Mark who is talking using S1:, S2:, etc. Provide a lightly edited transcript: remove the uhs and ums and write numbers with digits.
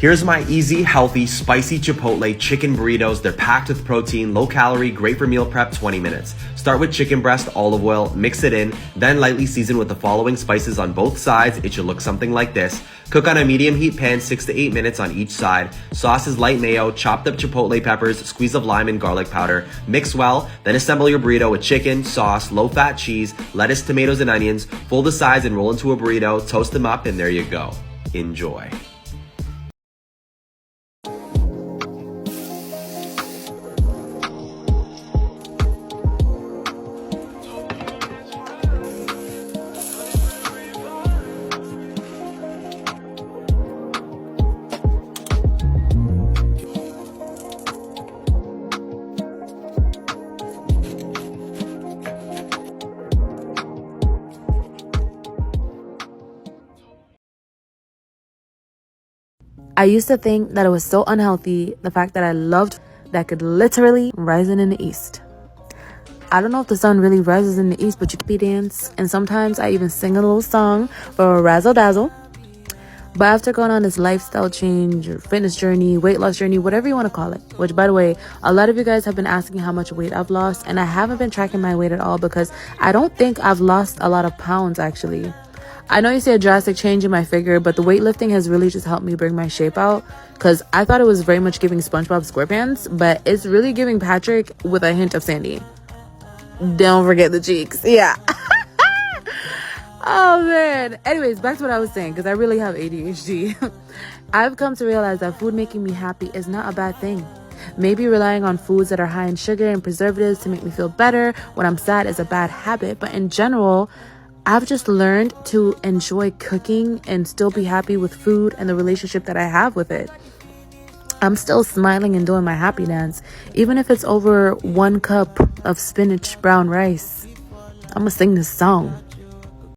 S1: Here's my easy, healthy, spicy Chipotle chicken burritos. They're packed with protein, low calorie, great for meal prep, 20 minutes. Start with chicken breast, olive oil, mix it in, then lightly season with the following spices on both sides. It should look something like this. Cook on a medium heat pan 6 to 8 minutes on each side. Sauce is light mayo, chopped up Chipotle peppers, squeeze of lime and garlic powder. Mix well, then assemble your burrito with chicken, sauce, low-fat cheese, lettuce, tomatoes, and onions. Fold the sides and roll into a burrito, toast them up, and there you go. Enjoy.
S2: I used to think that it was so unhealthy, the fact that I loved that could literally rise in the east. I don't know if the sun really rises in the east, but you can dance, and sometimes I even sing a little song for a razzle dazzle. But after going on this lifestyle change, or fitness journey, weight loss journey, whatever you want to call it, which by the way, a lot of you guys have been asking how much weight I've lost, and I haven't been tracking my weight at all because I don't think I've lost a lot of pounds actually. I know you see a drastic change in my figure, but the weightlifting has really just helped me bring my shape out, because I thought it was very much giving SpongeBob SquarePants, but it's really giving Patrick with a hint of Sandy. Don't forget the cheeks. Yeah. Oh man. Anyways, back to what I was saying, because I really have ADHD. I've come to realize that food making me happy is not a bad thing. Maybe relying on foods that are high in sugar and preservatives to make me feel better when I'm sad is a bad habit, but in general, I've just learned to enjoy cooking and still be happy with food and the relationship that I have with it. I'm still smiling and doing my happy dance, even if it's over 1 cup of spinach brown rice. I'm gonna sing this song.